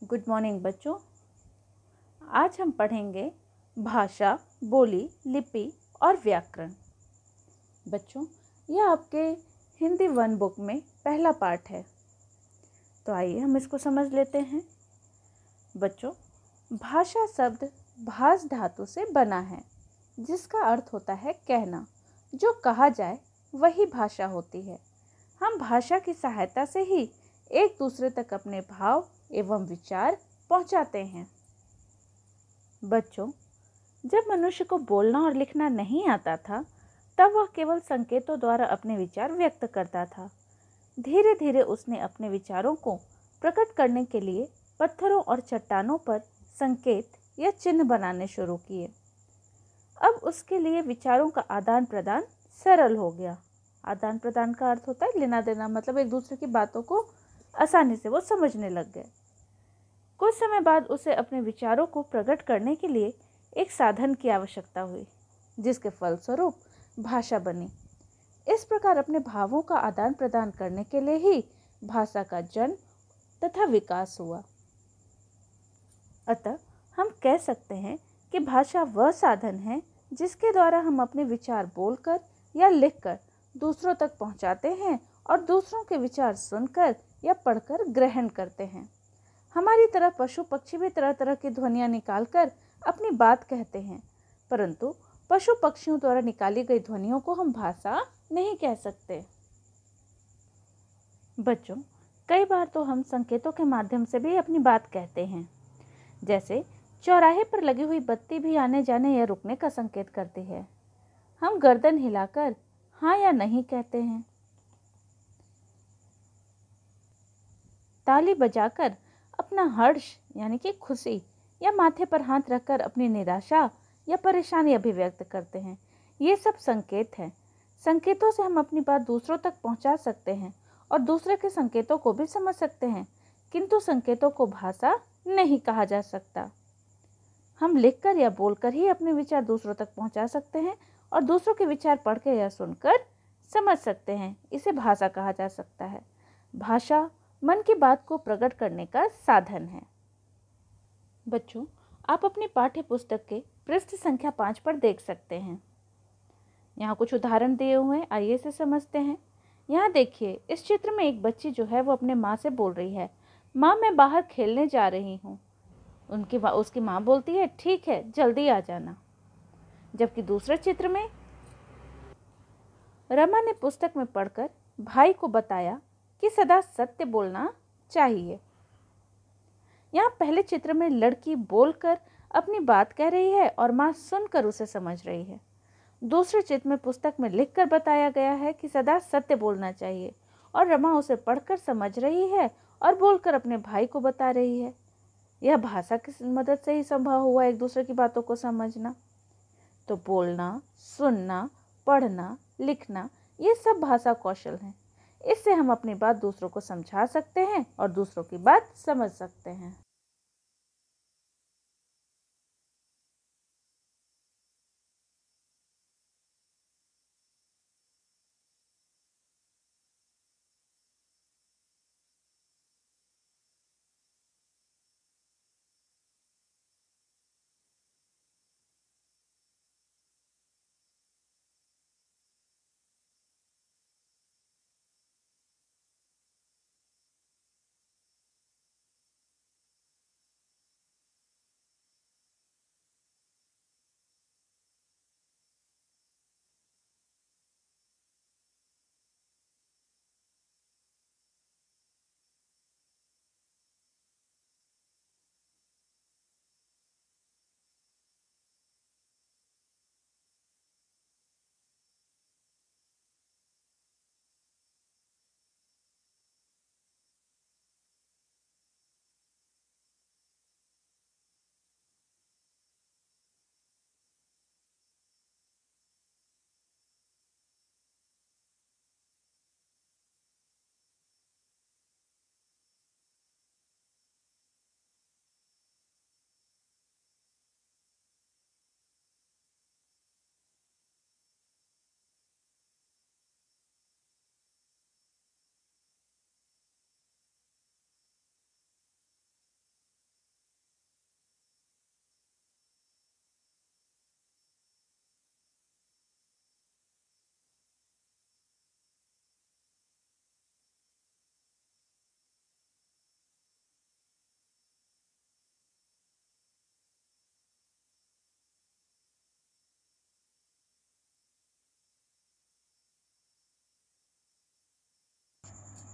Good morning बच्चों। आज हम पढ़ेंगे भाषा, बोली, लिपि और व्याकरण। बच्चों, यह आपके हिंदी वन बुक में पहला पार्ट है, तो आइए हम इसको समझ लेते हैं। बच्चों, भाषा शब्द भास धातु से बना है, जिसका अर्थ होता है कहना। जो कहा जाए वही भाषा होती है। हम भाषा की सहायता से ही एक दूसरे तक अपने भाव एवं विचार पहुंचाते हैं। बच्चों, जब मनुष्य को बोलना और लिखना नहीं आता था, तब वह केवल संकेतों द्वारा अपने विचार व्यक्त करता था। धीरे धीरे उसने अपने विचारों को प्रकट करने के लिए पत्थरों और चट्टानों पर संकेत या चिन्ह बनाने शुरू किए। अब उसके लिए विचारों का आदान प्रदान सरल हो गया। आदान प्रदान का अर्थ होता है लेना देना, मतलब एक दूसरे की बातों को आसानी से वो समझने लग गए। कुछ समय बाद उसे अपने विचारों को प्रकट करने के लिए एक साधन की आवश्यकता हुई, जिसके फलस्वरूप भाषा बनी। इस प्रकार अपने भावों का आदान प्रदान करने के लिए ही भाषा का जन्म तथा विकास हुआ। अतः हम कह सकते हैं कि भाषा वह साधन है जिसके द्वारा हम अपने विचार बोलकर या लिखकर दूसरों तक पहुंचाते हैं और दूसरों के विचार सुनकर या पढ़कर ग्रहण करते हैं। हमारी तरह पशु पक्षी भी तरह तरह की ध्वनियां निकालकर अपनी बात कहते हैं, परंतु पशु पक्षियों द्वारा निकाली गई ध्वनियों को हम भाषा नहीं कह सकते। बच्चों, कई बार तो हम संकेतों के माध्यम से भी अपनी बात कहते हैं। जैसे चौराहे पर लगी हुई बत्ती भी आने जाने या रुकने का संकेत करती है। हम गर्दन हिलाकर हाँ या नहीं कहते हैं। ताली बजाकर अपना हर्ष यानी कि खुशी या माथे पर हाथ रखकर अपनी निराशा या परेशानी अभिव्यक्त करते हैं। ये सब संकेत हैं। संकेतों से हम अपनी बात दूसरों तक पहुंचा सकते हैं और दूसरे के संकेतों को भी समझ सकते हैं, किंतु संकेतों को भाषा नहीं कहा जा सकता। हम लिखकर या बोलकर ही अपने विचार दूसरों तक पहुंचा सकते हैं और दूसरों के विचार पढ़कर या सुनकर समझ सकते हैं। इसे भाषा कहा जा सकता है। भाषा मन की बात को प्रकट करने का साधन है। बच्चों, आप अपनी पाठ्य पुस्तक के पृष्ठ संख्या 5 पर देख सकते हैं। यहाँ कुछ उदाहरण दिए हुए हैं, आइए इसे समझते हैं। यहाँ देखिए, इस चित्र में एक बच्ची जो है वो अपने माँ से बोल रही है, माँ मैं बाहर खेलने जा रही हूँ। उसकी माँ बोलती है ठीक है, जल्दी आ जाना। जबकि दूसरे चित्र में रमा ने पुस्तक में पढ़कर भाई को बताया कि सदा सत्य बोलना चाहिए। यहाँ पहले चित्र में लड़की बोलकर अपनी बात कह रही है और माँ सुनकर उसे समझ रही है। दूसरे चित्र में पुस्तक में लिखकर बताया गया है कि सदा सत्य बोलना चाहिए और रमा उसे पढ़कर समझ रही है और बोलकर अपने भाई को बता रही है। यह भाषा की मदद से ही संभव हुआ एक दूसरे की बातों को समझना। तो बोलना, सुनना, पढ़ना, लिखना, ये सब भाषा कौशल हैं। इससे हम अपनी बात दूसरों को समझा सकते हैं और दूसरों की बात समझ सकते हैं।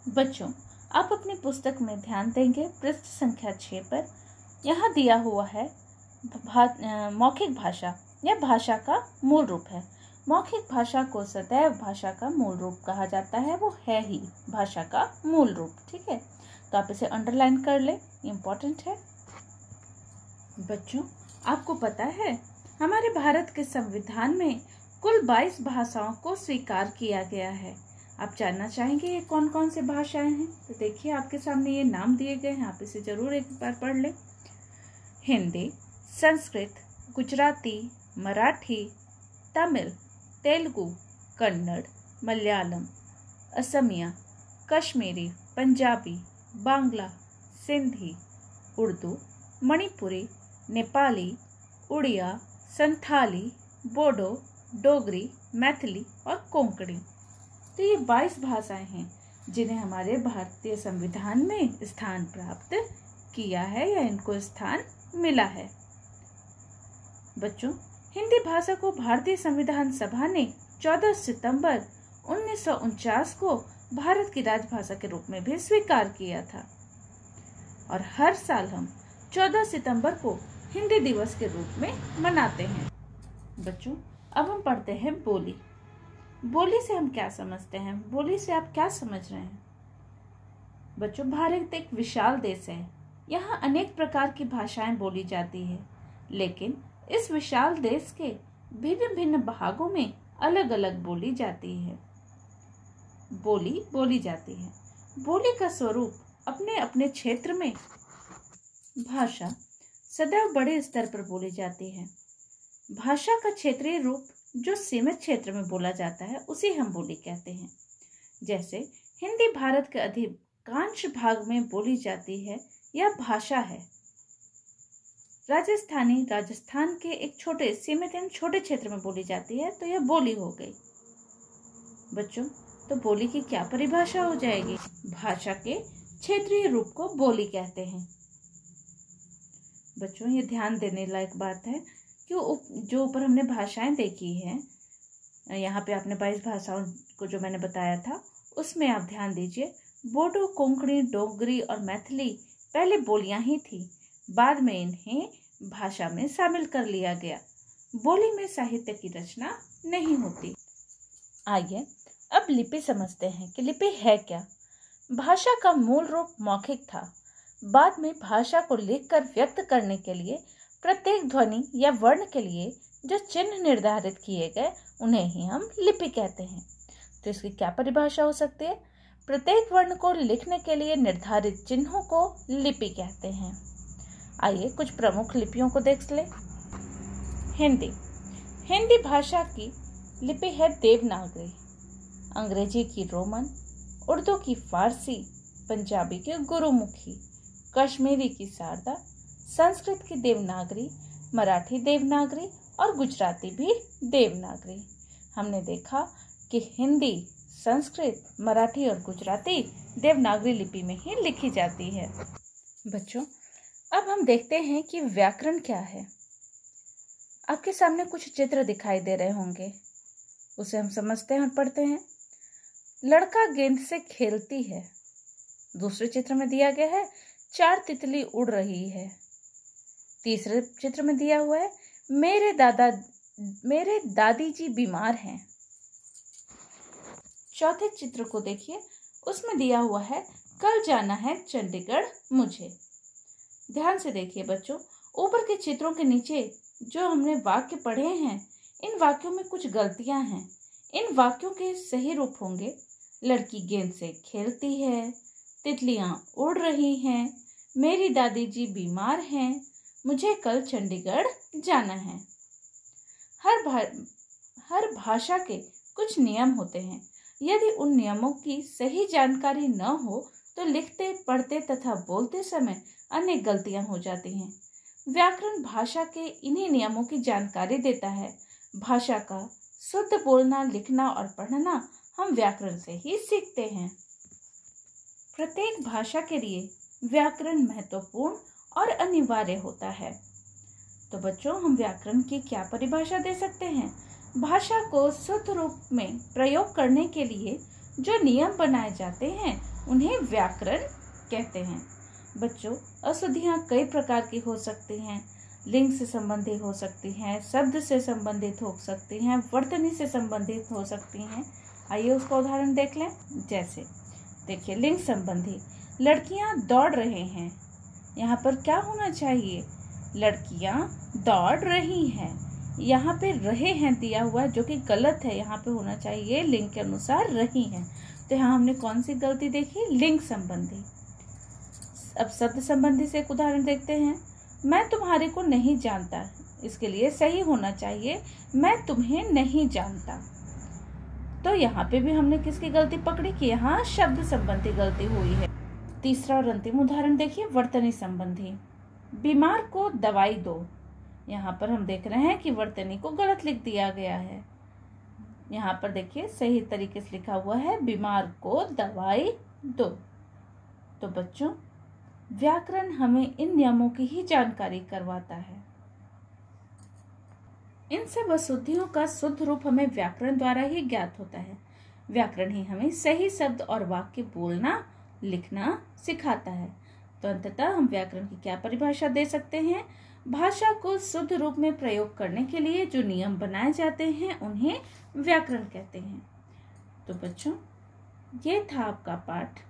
बच्चों, आप अपनी पुस्तक में ध्यान देंगे पृष्ठ संख्या 6 पर। यहाँ दिया हुआ है मौखिक भाषा या भाषा का मूल रूप है। मौखिक भाषा को सदैव भाषा का मूल रूप कहा जाता है, वो है ही भाषा का मूल रूप। ठीक है, तो आप इसे अंडरलाइन कर ले, इम्पोर्टेंट है। बच्चों, आपको पता है हमारे भारत के संविधान में कुल 22 भाषाओं को स्वीकार किया गया है। आप जानना चाहेंगे ये कौन कौन से भाषाएं हैं? तो देखिए, आपके सामने ये नाम दिए गए हैं, आप इसे जरूर एक बार पढ़ लें। हिंदी, संस्कृत, गुजराती, मराठी, तमिल, तेलुगु, कन्नड़, मलयालम, असमिया, कश्मीरी, पंजाबी, बांग्ला, सिंधी, उर्दू, मणिपुरी, नेपाली, उड़िया, संथाली, बोडो, डोगरी, मैथिली और कोंकणी। तो ये 22 भाषाएं हैं जिन्हें हमारे भारतीय संविधान में स्थान प्राप्त किया है या इनको स्थान मिला है। बच्चों, हिंदी भाषा को भारतीय संविधान सभा ने 14 सितंबर 1949 को भारत की राजभाषा के रूप में भी स्वीकार किया था और हर साल हम 14 सितंबर को हिंदी दिवस के रूप में मनाते हैं। बच्चों, अब हम पढ़ते हैं बोली। बोली से हम क्या समझते हैं? बोली से आप क्या समझ रहे हैं? बच्चों, भारत एक विशाल देश है। यहाँ अनेक प्रकार की भाषाएं बोली जाती है, लेकिन इस विशाल देश के भिन्न भिन्न भागों में अलग अलग बोली जाती है। बोली बोली जाती है। बोली का स्वरूप अपने अपने क्षेत्र में भाषा सदैव बड़े स्तर पर बोली जाती है। भाषा का क्षेत्रीय रूप जो सीमित क्षेत्र में बोला जाता है उसे हम बोली कहते हैं। जैसे हिंदी भारत के अधिकांश भाग में बोली जाती है, यह भाषा है। राजस्थानी राजस्थान के एक छोटे सीमित छोटे क्षेत्र में बोली जाती है, तो यह बोली हो गई। बच्चों, तो बोली की क्या परिभाषा हो जाएगी? भाषा के क्षेत्रीय रूप को बोली कहते हैं। बच्चों, ये ध्यान देने लायक बात है कि जो ऊपर हमने भाषाएं देखी हैं, यहाँ पे आपने 22 भाषाओं को जो मैंने बताया था उसमें आप ध्यान दीजिए। बोडो, कोंकणी, डोगरी और मैथिली पहले बोलियां ही थी, बाद में इन्हें भाषा में शामिल कर लिया गया। बोली में साहित्य की रचना नहीं होती। आइए अब लिपि समझते हैं कि लिपि है क्या। भाषा का मूल रूप मौखिक था। बाद में भाषा को लिखकर व्यक्त करने के लिए प्रत्येक ध्वनि या वर्ण के लिए जो चिन्ह निर्धारित किए गए उन्हें ही हम लिपि कहते हैं। तो इसकी क्या परिभाषा हो सकती है? प्रत्येक वर्ण को लिखने के लिए निर्धारित चिन्हों को लिपि कहते हैं। आइए कुछ प्रमुख लिपियों को देख लें। हिंदी भाषा की लिपि है देवनागरी, अंग्रेजी की रोमन, उर्दू की फारसी, पंजाबी की गुरुमुखी, कश्मीरी की शारदा, संस्कृत की देवनागरी, मराठी देवनागरी और गुजराती भी देवनागरी। हमने देखा कि हिंदी, संस्कृत, मराठी और गुजराती देवनागरी लिपि में ही लिखी जाती है। बच्चों, अब हम देखते हैं कि व्याकरण क्या है। आपके सामने कुछ चित्र दिखाई दे रहे होंगे, उसे हम समझते हैं और पढ़ते हैं। लड़का गेंद से खेलती है। दूसरे चित्र में दिया गया है 4 तितली उड़ रही है। तीसरे चित्र में दिया हुआ है मेरे दादी जी बीमार हैं। चौथे चित्र को देखिए, उसमें दिया हुआ है कल जाना है चंडीगढ़ मुझे। ध्यान से देखिए बच्चों, ऊपर के चित्रों के नीचे जो हमने वाक्य पढ़े हैं, इन वाक्यों में कुछ गलतियां हैं। इन वाक्यों के सही रूप होंगे लड़की गेंद से खेलती है, तितलियां उड़ रही हैं, मेरी दादी जी बीमार हैं, मुझे कल चंडीगढ़ जाना है। हर भाषा के कुछ नियम होते हैं। यदि उन नियमों की सही जानकारी न हो तो लिखते, पढ़ते तथा बोलते समय अनेक गलतियां हो जाती हैं। व्याकरण भाषा के इन्हीं नियमों की जानकारी देता है। भाषा का शुद्ध बोलना, लिखना और पढ़ना हम व्याकरण से ही सीखते हैं। प्रत्येक भाषा के लिए व्याकरण महत्वपूर्ण और अनिवार्य होता है। तो बच्चों, हम व्याकरण की क्या परिभाषा दे सकते हैं? भाषा को शुद्ध रूप में प्रयोग करने के लिए जो नियम बनाए जाते हैं उन्हें व्याकरण कहते हैं। बच्चों, अशुद्धियाँ कई प्रकार की हो सकती हैं। लिंग से संबंधित हो सकती हैं, शब्द से संबंधित हो सकती हैं, वर्तनी से संबंधित हो सकती हैं। आइए उसका उदाहरण देख लें। जैसे देखिए, लिंग संबंधी, लड़कियां दौड़ रहे हैं। यहाँ पर क्या होना चाहिए? लड़कियां दौड़ रही हैं। यहाँ पे रहे हैं दिया हुआ जो कि गलत है। यहाँ पे होना चाहिए लिंग के अनुसार रही हैं। तो यहाँ हमने कौन सी गलती देखी? लिंग संबंधी। अब शब्द संबंधी से एक उदाहरण देखते हैं। मैं तुम्हारे को नहीं जानता। इसके लिए सही होना चाहिए मैं तुम्हें नहीं जानता। तो यहाँ पे भी हमने किसकी गलती पकड़ी कि यहाँ शब्द संबंधी गलती हुई है। तीसरा और अंतिम उदाहरण देखिए, वर्तनी संबंधी। बीमार को दवाई दो। यहाँ पर हम देख रहे हैं कि वर्तनी को गलत लिख दिया गया है। यहाँ पर देखिए सही तरीके से लिखा हुआ है, बीमार को दवाई दो। तो बच्चों, व्याकरण हमें इन नियमों की ही जानकारी करवाता है। इन सब अशुद्धियों का शुद्ध रूप हमें व्याकरण द्वारा ही ज्ञात होता है। व्याकरण ही हमें सही शब्द और वाक्य बोलना, लिखना सिखाता है। तो अंततः हम व्याकरण की क्या परिभाषा दे सकते हैं? भाषा को शुद्ध रूप में प्रयोग करने के लिए जो नियम बनाए जाते हैं उन्हें व्याकरण कहते हैं। तो बच्चों, ये था आपका पाठ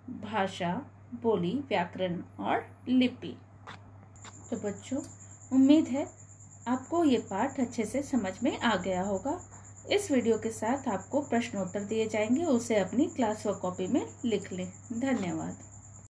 भाषा, बोली, व्याकरण और लिपि। तो बच्चों, उम्मीद है आपको ये पाठ अच्छे से समझ में आ गया होगा। इस वीडियो के साथ आपको प्रश्नोत्तर दिए जाएंगे, उसे अपनी क्लास वर्क कॉपी में लिख लें। धन्यवाद।